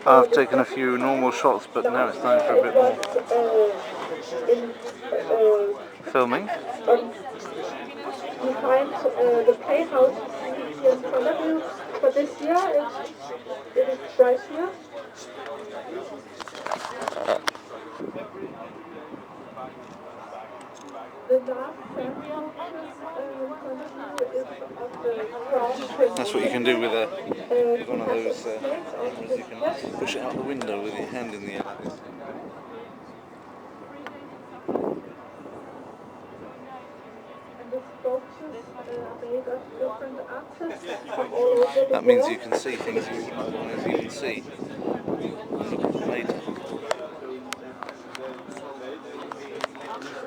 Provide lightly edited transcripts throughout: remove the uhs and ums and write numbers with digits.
I've taken a few normal shots, but now it's time for a bit more filming. You find the playhouse you see here in front of you. For this year, it is right here. The last sand sculpture in front of you is of the crown prince. That's what you can do with one of those things you can push it out the window with your hand in the air like this. And the sculptures are made of different artists from all over the world. That means you can see things you wouldn't otherwise even see. Made.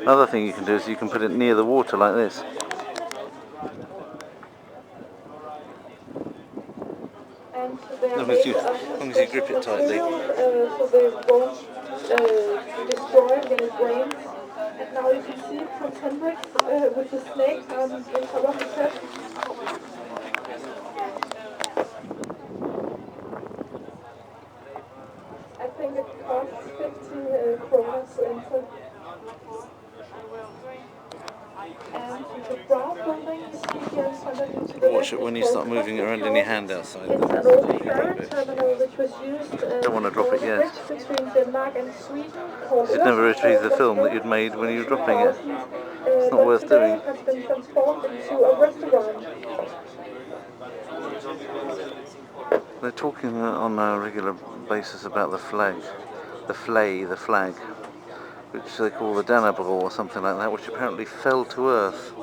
Another thing you can do is you can put it near the water like this. And as long as you grip it tightly. So they won't destroy when it rains. And now you can see from Hendrix with the snake on top of his head. I think it costs 50 kroner to enter. And the brown building you see here in front of you to the Watch it when you start moving it around in your hand outside. It's an old ferry terminal which was used Don't want to drop it yet. between Denmark and Sweden. You'd never retrieve the film that you'd made when you were dropping it. It's not worth doing. It has been transformed into a restaurant. They're talking on a regular basis about the flag, the flag, which they call the Dannebrog or something like that, which apparently fell to earth.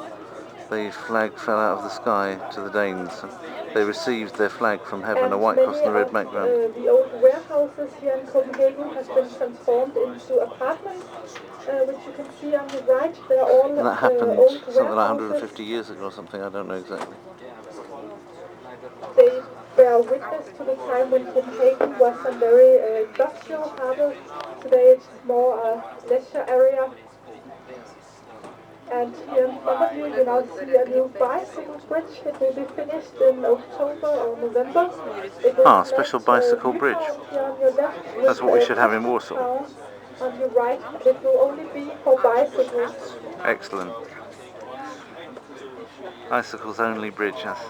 The flag fell out of the sky to the Danes. They received their flag from heaven, a white cross and a red background. The old warehouses here in Copenhagen has been transformed into apartments, which you can see on the right. They're all and that happened old something like 150 years ago or something, I don't know exactly. They bear witness to the time when Copenhagen was a very industrial harbour. Today it's more a leisure area. And here in front of you, you now see a new bicycle bridge. It will be finished in October or November. Special bicycle bridge. That's what we should have in Warsaw. On your right, it will only be for bicycles. Excellent. Bicycles only bridge, that's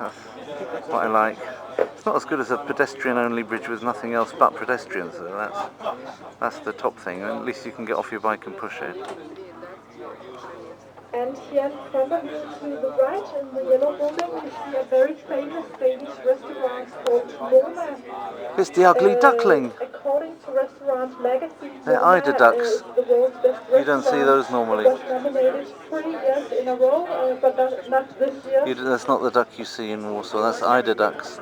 what I like. It's not as good as a pedestrian only bridge with nothing else but pedestrians, so that's the top thing. At least you can get off your bike and push it. And here in front of you to the right in the yellow building, you see a very famous Danish restaurant called Mona. It's the ugly duckling. According to Restaurant Magazine, they're eider ducks. The world's best you don't see those normally. Was nominated 3 years in a row, but not this year. That's not the duck you see in Warsaw, that's eider ducks.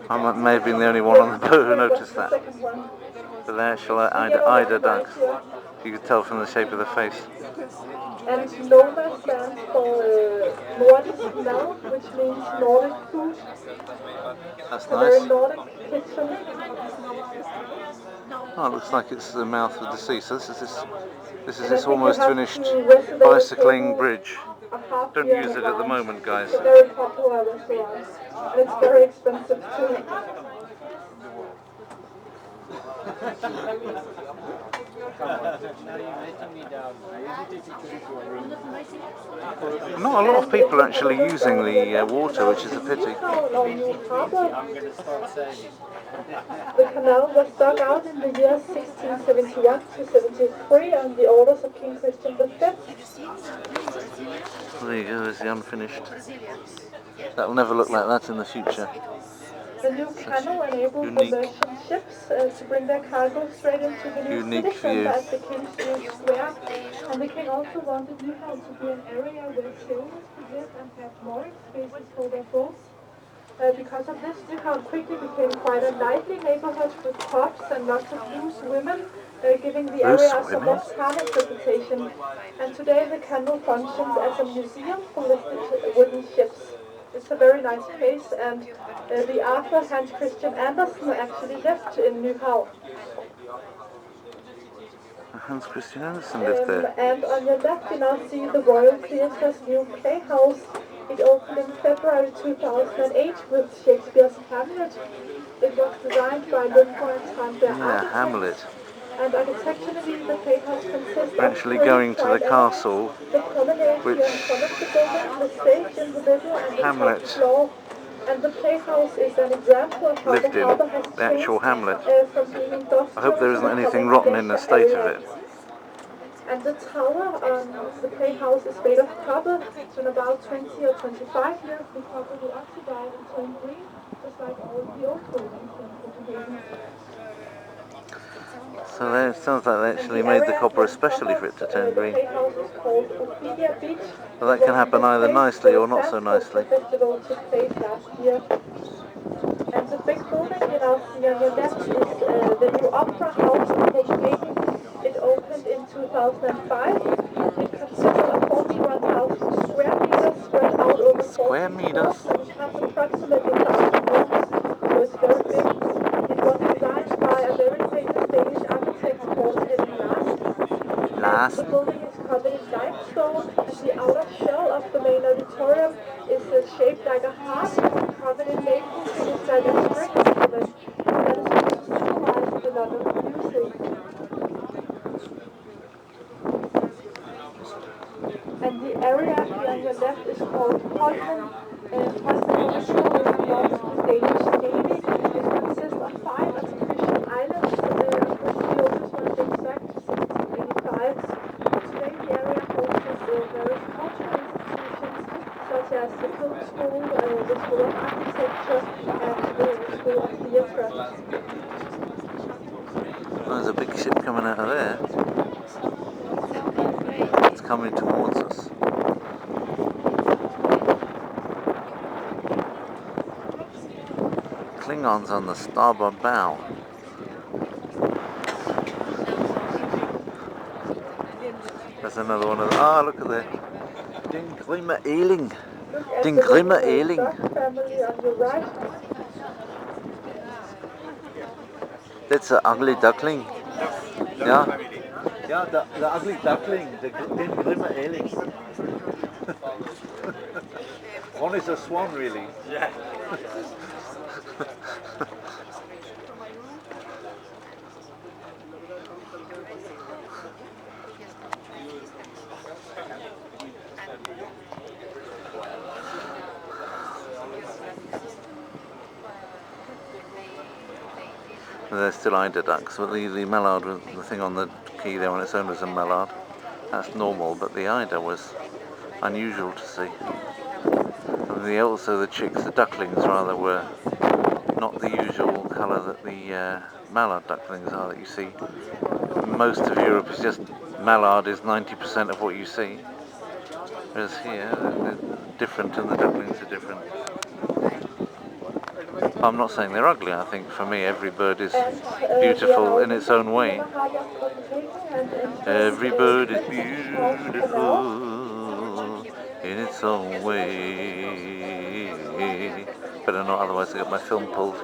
I may have been the only one on the boat who noticed that. But they're actual eider ducks. You can tell from the shape of the face. And Noma stands for Nordic now, which means Nordic food. That's nice. A very Nordic kitchen. Oh, it looks like it's the mouth of the sea. So this is this almost finished bicycling bridge. Don't use it at the moment, guys. It's a very popular restaurant, and it's very expensive too. Not a lot of people are actually using the water, which is a pity. The canal was dug out in the years 1671 to 73 on the orders of King Christian V. There you go, there's the unfinished. That will never look like that in the future. The new canal enables the merchant ships to bring their cargo straight into the new city center at the King's Square. And the king also wanted Nyhavn to be an area where sailors could live and have mooring spaces for their boats. Because of this, Nyhavn quickly became quite a lively neighborhood with pubs and lots of loose women, giving the area a somewhat carnage reputation. And today the canal functions as a museum for listed wooden ships. It's a very nice place, and the author Hans Christian Andersen actually lived in Nyhavn. Hans Christian Andersen lived there. And on your left you now see the Royal Theatre's new playhouse. It opened in February 2008 with Shakespeare's Hamlet. It was designed by Yeah, Hamlet. and architecturally the playhouse consists We're of actually 3 going to the wide areas, castle, the promenade which here in front of the building, the stage in the middle and the top Hamlet floor. And the playhouse is an example of how the lived in, harbour has the changed actual Hamlet. from being I hope industrial there to isn't anything becoming a rotten in the leisure state of area. it. And the tower on the playhouse is made of copper. So in about 20 or 25 years, the copper will oxidize and turn green, just like all the old buildings in Copenhagen. So it sounds like they actually And the made the area copper here in especially front for of it to turn the green. playhouse is called Ophelia Beach. But It that can was happen the either place nicely where or the not so Sand Sculpture nicely. Festival took place last year. And the big building you now see on your left is the new Opera House in Copenhagen. It opened in 2005. It consists of 41,000 square meters spread out over Square 14 meters? floors, and it has approximately 1,000 rooms, so it's very big. It was designed by a very famous Danish architect called Henry Larsen. And the Larsen? building is covered in limestone, and the outer shell of the main auditorium is shaped like a heart, covered in maple, finished like a string instrument, and that is used to symbolize the London music. And the area here on your left is called Holmen. Holmen originally belonged to the Danish Navy. It consists of 5 artificial islands, of which the oldest one dates back to 1785. Today the area hosts various cultural institutions such as the film school, the School of Architecture, and the School of Theatre. Oh, there's a big ship coming out of there. It's coming towards us. Klingons on the starboard bow. That's another one of the... Ah, look at that. Den grimme Eling. Look at Den the grimme little Eling. duck family on your right. That's an ugly duckling. Yeah? Yeah, the ugly duckling. Den grimme Eling. One is a swan, really. Yeah. They're still eider ducks, but the mallard, the thing on the key there on its own was a mallard. That's normal, but the eider was unusual to see. And also the chicks, the ducklings rather, were not the usual colour that the mallard ducklings are that you see. Most of Europe is just mallard is 90% of what you see. Whereas here, they're different and the ducklings are different. I'm not saying they're ugly. I think for me every bird is beautiful in its own way. Every bird is beautiful in its own way. Better not, otherwise I get my film pulled.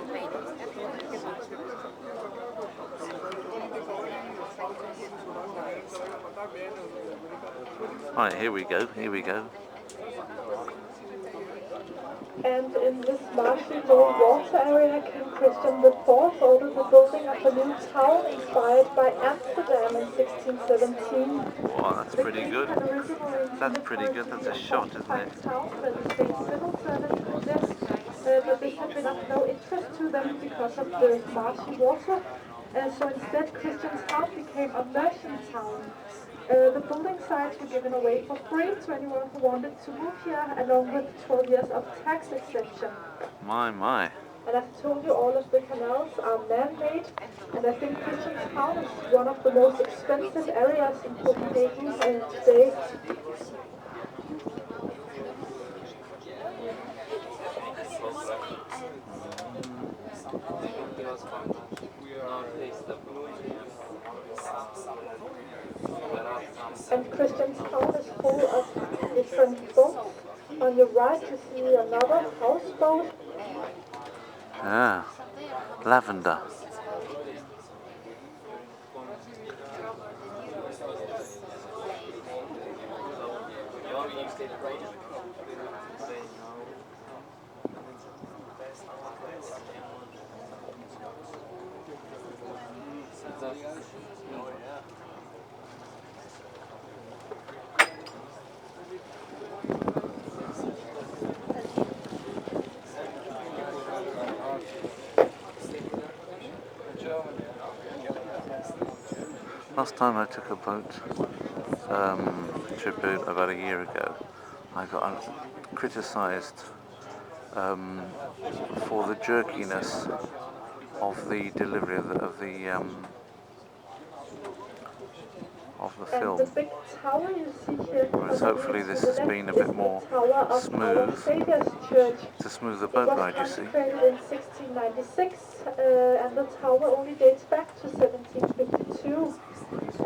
Right, here we go, here we go. And in this marshy low water area, King Christian IV ordered the building of a new town inspired by Amsterdam in 1617. Wow, that's pretty good. That's pretty good, that's a shot, isn't it? Town where the state civil servants could live, but this had been of no interest to them because of the marshy water. So instead, Christian's town became a merchant town. The building sites were given away for free to anyone who wanted to move here, along with 12 years of tax exemption. My. And I've told you all of the canals are man-made, and I think Christianshavn is one of the most expensive areas in Copenhagen today. And Christianshavn is full of different boats. On your right you see another houseboat. Ah, lavender. Last time I took a boat trip about a year ago, I got criticised for the jerkiness of the delivery of the And film. the big tower you see here, Whereas hopefully this has been a is bit the more tower of our smooth. Saviour's Church. It's a smoother It boat was ride, you see. consecrated in 1696, and the tower only dates back to 1752.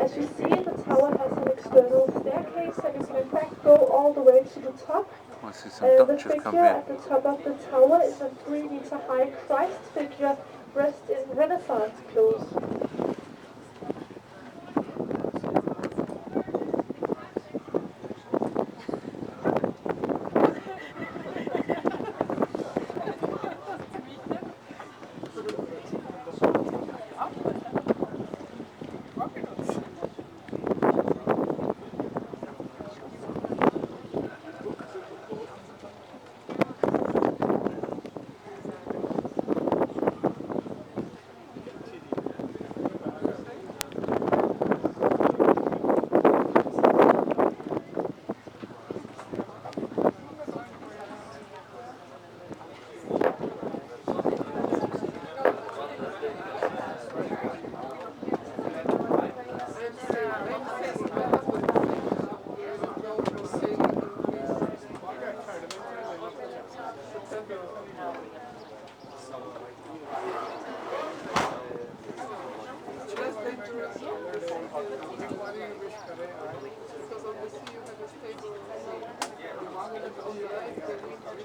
As you see, the tower has an external staircase, and you can in fact go all the way to the top. I see some The Dutch have come figure here. at the top of the tower is a 3-meter high Christ figure dressed in Renaissance clothes.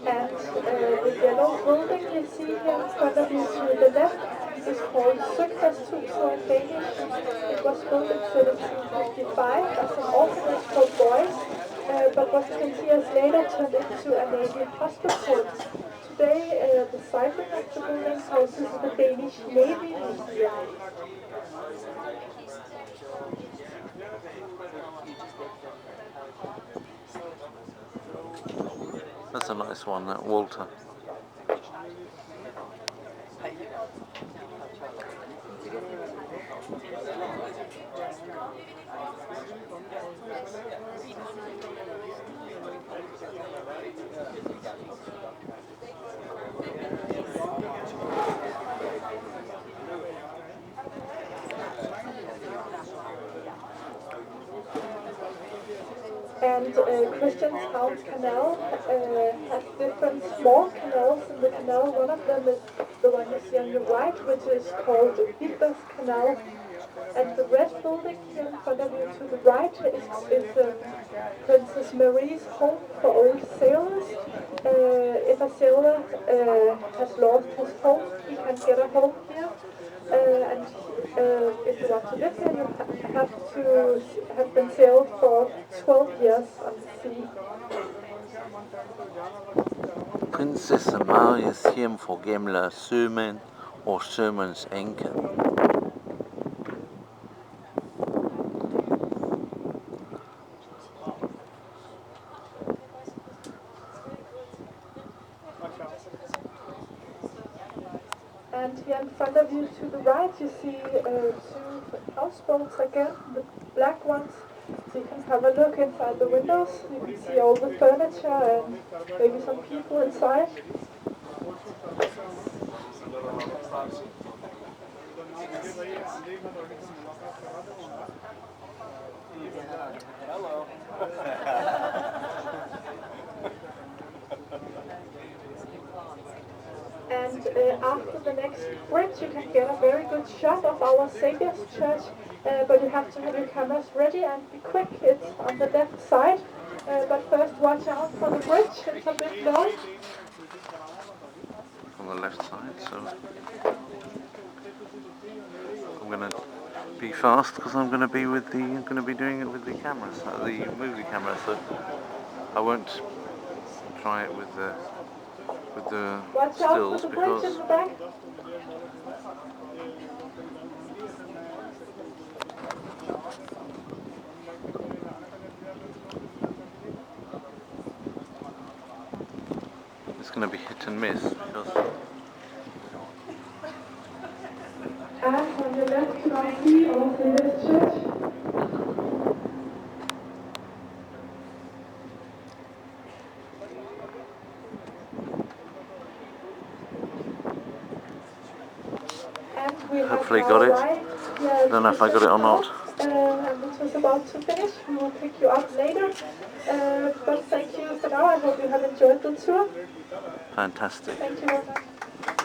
And the yellow building you see here in front of you to the left is called Søkfesthuset in Danish. It was built in 1755 as an orphanage for boys, but was 20 years later turned into a Navy hospital. Today, the site of the building houses the Danish Navy Museum. That's a nice one, that Walter. And Christianshavn Canal has different small canals in the canal. One of them is the one you see on your right, which is called Witters Canal. And the red building here in front of you to the right is Princess Marie's home for old sailors. If a sailor has lost his home, he can get a home here. And if you want to live here, you have to have been sailed for 12 years on the sea. Prinsesse Marias hjem for gamle sømænd og sømænds enke. And here in front of you to the right, you see two houseboats again, the black ones. So you can have a look inside the windows. You can see all the furniture and maybe some people inside. Hello. And after the next bridge, you can get a very good shot of our Saviour's Church, but you have to have your cameras ready and be quick. It's on the left side, but first watch out for the bridge. It's a bit long. On the left side, so I'm going to be fast because I'm going to be doing it with the cameras, the movie camera. So I won't try it with the Watch out for stills the bridge in because the back. It's going to be hit and miss because And on your left you can see also this church. And we hopefully have got now it. arrived here I don't know if I got it or not. and this was about to finish. We will pick you up later. But thank you for now. I hope you have enjoyed the tour. Fantastic. Thank you very much.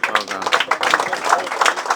Well done.